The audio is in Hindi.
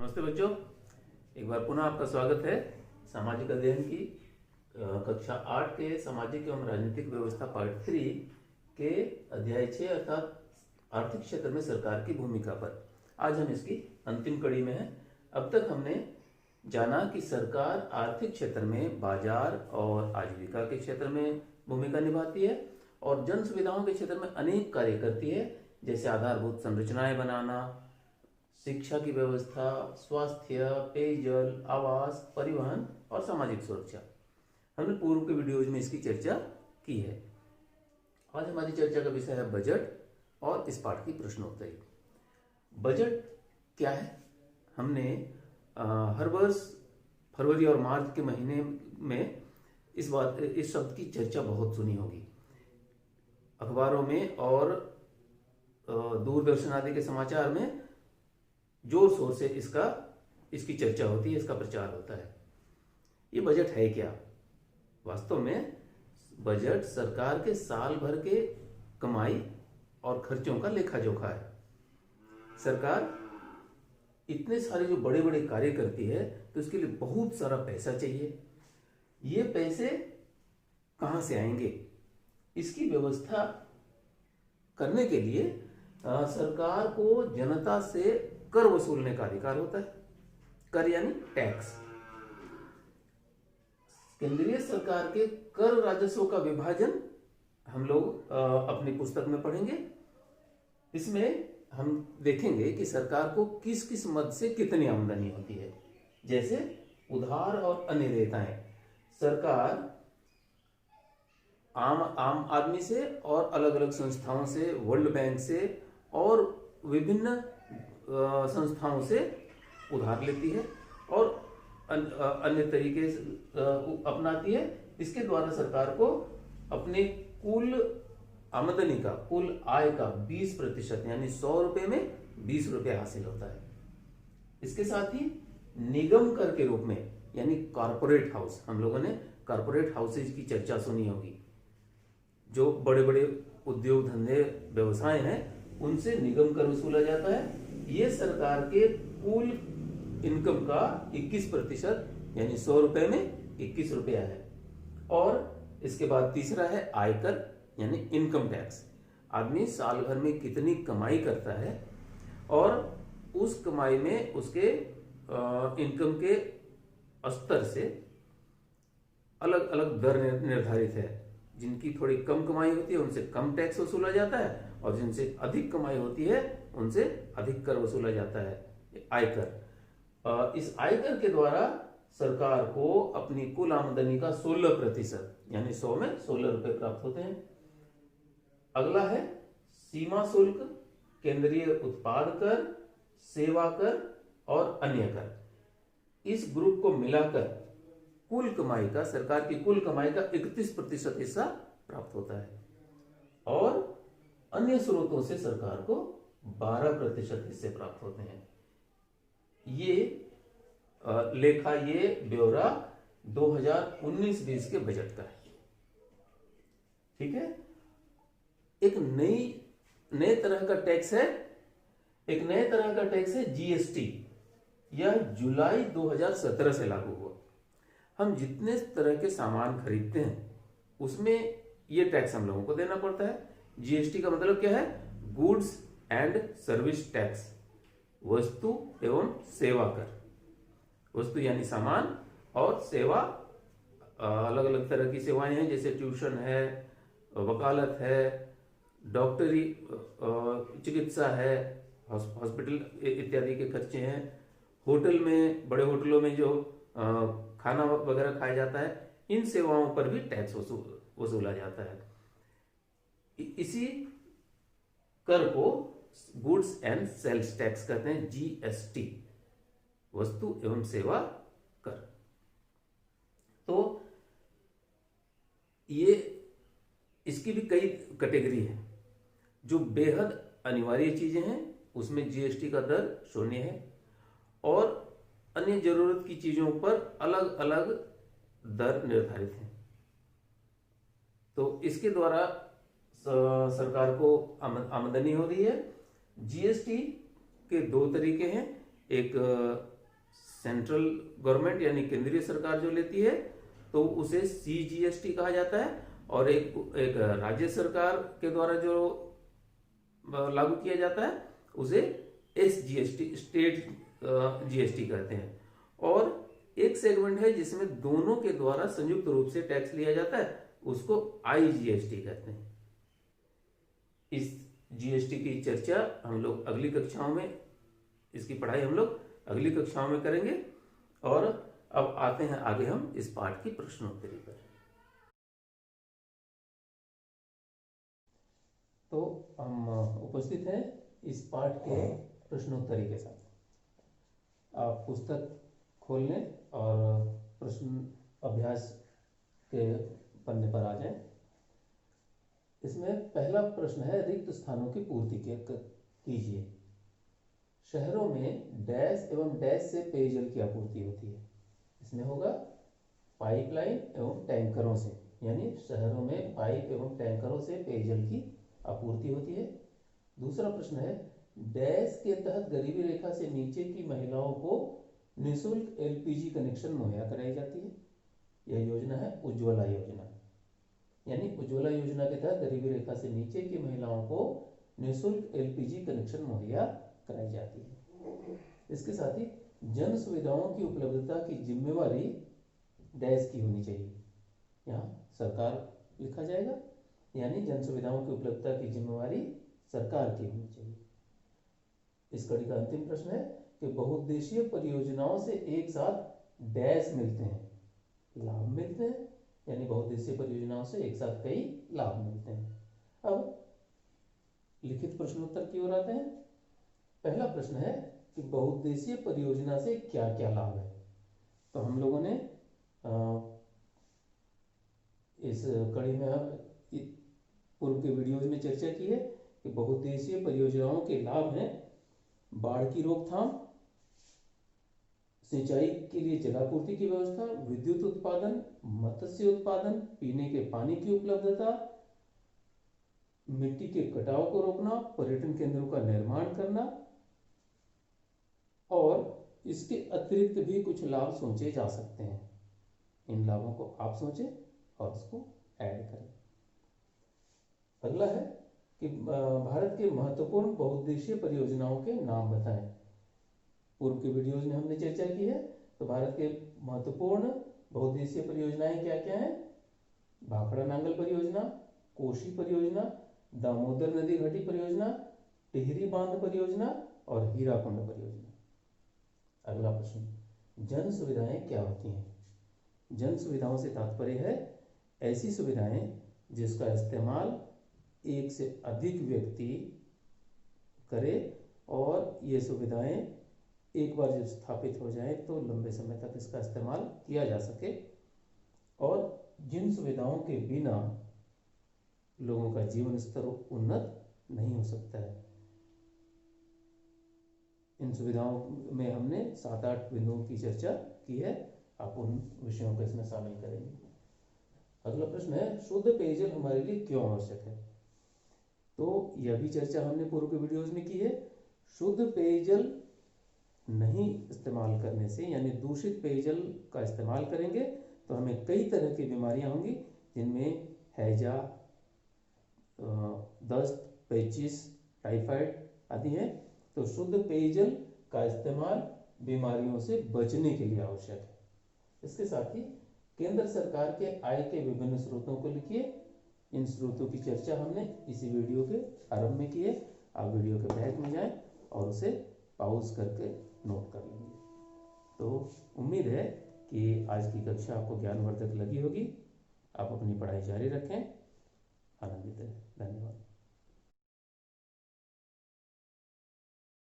नमस्ते बच्चों, एक बार पुनः आपका स्वागत है सामाजिक अध्ययन की कक्षा 8 के सामाजिक एवं राजनीतिक व्यवस्था पार्ट 3 के अध्याय 6 अर्थात आर्थिक क्षेत्र में सरकार की भूमिका पर। आज हम इसकी अंतिम कड़ी में हैं। अब तक हमने जाना कि सरकार आर्थिक क्षेत्र में बाजार और आजीविका के क्षेत्र में भूमिका निभाती है और जन सुविधाओं के क्षेत्र में अनेक कार्य करती है, जैसे आधारभूत संरचनाएं बनाना, शिक्षा की व्यवस्था, स्वास्थ्य, पेयजल, आवास, परिवहन और सामाजिक सुरक्षा। हमने पूर्व के वीडियोज में इसकी चर्चा की है। आज हमारी चर्चा का विषय है बजट और इस पाठ की प्रश्नोत्तरी। बजट क्या है? हमने हर वर्ष फरवरी और मार्च के महीने में इस शब्द की चर्चा बहुत सुनी होगी। अखबारों में और दूरदर्शन आदि के समाचार में जोर शोर से इसकी चर्चा होती है, इसका प्रचार होता है। ये बजट है क्या? वास्तव में बजट सरकार के साल भर के कमाई और खर्चों का लेखा जोखा है। सरकार इतने सारे जो बड़े बड़े कार्य करती है तो इसके लिए बहुत सारा पैसा चाहिए। ये पैसे कहां से आएंगे? इसकी व्यवस्था करने के लिए सरकार को जनता से कर वसूलने का अधिकार होता है। कर यानी टैक्स। केंद्रीय सरकार के कर राजस्व का विभाजन हम लोग अपनी पुस्तक में पढ़ेंगे। इसमें हम देखेंगे कि सरकार को किस किस मद से कितनी आमदनी होती है। जैसे उधार और अन्य देयताएं सरकार आम आदमी से और अलग अलग संस्थाओं से, वर्ल्ड बैंक से और विभिन्न संस्थाओं से उधार लेती है और अन्य तरीके अपनाती है। इसके द्वारा सरकार को अपने कुल आमदनी का, कुल आय का 20% यानी 100 रुपए में 20 रुपए हासिल होता है। इसके साथ ही निगम कर के रूप में यानी कॉर्पोरेट हाउस, हम लोगों ने कॉर्पोरेट हाउसेज की चर्चा सुनी होगी। जो बड़े बड़े उद्योग धंधे व्यवसाय हैं उनसे निगम कर वसूला जाता है। ये सरकार के कुल इनकम का 21% यानी 100 रुपए में 21 रुपया है। और इसके बाद तीसरा है आयकर यानी इनकम टैक्स। आदमी साल भर में कितनी कमाई करता है और उस कमाई में उसके इनकम के स्तर से अलग अलग दर निर्धारित है। जिनकी थोड़ी कम कमाई होती है उनसे कम टैक्स वसूला जाता है और जिनसे अधिक कमाई होती है उनसे अधिक कर वसूला जाता है, आयकर। इस आयकर के द्वारा सरकार को अपनी कुल आमदनी का 16% यानी 100 में 16 रुपए प्राप्त होते हैं। अगला है सीमा शुल्क, केंद्रीय उत्पाद कर, सेवा कर और अन्य कर। इस ग्रुप को मिलाकर कुल कमाई का, सरकार की कुल कमाई का 31% हिस्सा प्राप्त होता है और अन्य स्रोतों से सरकार को 12% हिस्से प्राप्त होते हैं। ये लेखा, ये ब्यौरा 2019-20 के बजट का है। ठीक है। एक नए तरह का टैक्स है, एक नए तरह का टैक्स है जीएसटी। यह जुलाई 2017 से लागू हुआ। हम जितने तरह के सामान खरीदते हैं उसमें ये टैक्स हम लोगों को देना पड़ता है। जीएसटी का मतलब क्या है? गुड्स एंड सर्विस टैक्स, वस्तु एवं सेवा कर। वस्तु यानी सामान और सेवा, अलग अलग तरह की सेवाएं हैं, जैसे ट्यूशन है, वकालत है, डॉक्टरी चिकित्सा है, हॉस्पिटल इत्यादि के खर्चे हैं। होटल में, बड़े होटलों में जो खाना वगैरह खाया जाता है, इन सेवाओं पर भी टैक्स वसूला जाता है। इसी कर को गुड्स एंड सेल्स टैक्स कहते हैं, जीएसटी, वस्तु एवं सेवा कर। तो ये इसकी भी कई कैटेगरी है। जो बेहद अनिवार्य चीजें हैं उसमें जीएसटी का दर 0 है और अन्य जरूरत की चीजों पर अलग अलग दर निर्धारित है। तो इसके द्वारा सरकार को आमदनी हो रही है। जीएसटी के दो तरीके हैं, एक सेंट्रल गवर्नमेंट यानी केंद्रीय सरकार जो लेती है तो उसे CGST कहा जाता है, और एक राज्य सरकार के द्वारा जो लागू किया जाता है उसे SGST, स्टेट GST कहते हैं। और एक सेगमेंट है जिसमें दोनों के द्वारा संयुक्त रूप से टैक्स लिया जाता है, उसको IGST कहते हैं। इस GST की चर्चा हम लोग अगली कक्षाओं में, इसकी पढ़ाई हम लोग अगली कक्षाओं में करेंगे। और अब आते हैं आगे हम इस पाठ की प्रश्नोत्तरी पर। तो हम उपस्थित हैं इस पाठ के प्रश्नोत्तरी के साथ। आप पुस्तक खोल लें और प्रश्न अभ्यास के पन्ने पर आ जाएं। इसमें पहला प्रश्न है, रिक्त स्थानों की पूर्ति कीजिए। शहरों में डैश एवं डैश से पेयजल की आपूर्ति होती है। इसमें होगा पाइपलाइन एवं टैंकरों से, यानी शहरों में पाइप एवं टैंकरों से पेयजल की आपूर्ति होती है। दूसरा प्रश्न है, डैश के तहत गरीबी रेखा से नीचे की महिलाओं को निःशुल्क LPG कनेक्शन मुहैया कराई जाती है। यह योजना है उज्ज्वला योजना, यानी उज्ज्वला योजना के तहत गरीबी रेखा से नीचे की महिलाओं को निःशुल्क LPG कनेक्शन मुहैया कराई जाती है। इसके साथ ही जन सुविधाओं की उपलब्धता की जिम्मेवारी डैश की होनी चाहिए। यहाँ सरकार लिखा जाएगा, यानी जन सुविधाओं की उपलब्धता की जिम्मेवारी सरकार की होनी चाहिए। इस कड़ी का अंतिम प्रश्न है कि बहुउद्देशीय परियोजनाओं से एक साथ डैश मिलते हैं, लाभ मिलते हैं, यानी बहुउद्देशीय परियोजनाओं से एक साथ कई लाभ मिलते हैं। अब लिखित प्रश्नोत्तर की ओर आते हैं। पहला प्रश्न है कि बहुउद्देशीय परियोजना से क्या क्या लाभ है। तो हम लोगों ने इस कड़ी में पूर्व के वीडियोज में चर्चा की है कि बहुउद्देशीय परियोजनाओं के लाभ हैं बाढ़ की रोकथाम, सिंचाई के लिए जलापूर्ति की व्यवस्था, विद्युत उत्पादन, मत्स्य उत्पादन, पीने के पानी की उपलब्धता, मिट्टी के कटाव को रोकना, पर्यटन केंद्रों का निर्माण करना, और इसके अतिरिक्त भी कुछ लाभ सोचे जा सकते हैं। इन लाभों को आप सोचें और इसको ऐड करें। अगला है कि भारत के महत्वपूर्ण बहुउद्देशीय परियोजनाओं के नाम बताएं। पूर्व के वीडियोज में हमने चर्चा की है। तो भारत के महत्वपूर्ण बहुउद्देशीय परियोजनाएं क्या क्या हैं? भाखड़ा नांगल परियोजना, कोशी परियोजना, दामोदर नदी घाटी परियोजना, टिहरी बांध परियोजना और हीराकुंड परियोजना। अगला प्रश्न, जन सुविधाएं क्या होती हैं? जन सुविधाओं से तात्पर्य है ऐसी सुविधाएं जिसका इस्तेमाल एक से अधिक व्यक्ति करे और ये सुविधाएं एक बार जब स्थापित हो जाए तो लंबे समय तक इसका इस्तेमाल किया जा सके, और जिन सुविधाओं के बिना लोगों का जीवन स्तर उन्नत नहीं हो सकता है। इन सुविधाओं में हमने 7-8 बिंदुओं की चर्चा की है। आप उन विषयों को इसमें शामिल करेंगे। अगला प्रश्न है, शुद्ध पेयजल हमारे लिए क्यों आवश्यक है? तो यह भी चर्चा हमने पूर्व के वीडियोज में की है। शुद्ध पेयजल नहीं इस्तेमाल करने से, यानी दूषित पेयजल का इस्तेमाल करेंगे तो हमें कई तरह की बीमारियां होंगी, जिनमें हैजा, दस्त, पेचिस, टाइफाइड आदि हैं। तो शुद्ध पेयजल का इस्तेमाल बीमारियों से बचने के लिए आवश्यक है। इसके साथ ही केंद्र सरकार के आय के विभिन्न स्रोतों को लिखिए। इन स्रोतों की चर्चा हमने इसी वीडियो के आरंभ में की है। आप वीडियो के बैक में जाएं और उसे पॉज करके नोट कर लेंगे। तो उम्मीद है कि आज की कक्षा आपको ज्ञानवर्धक लगी होगी। आप अपनी पढ़ाई जारी रखें। आनंदित रहें। धन्यवाद।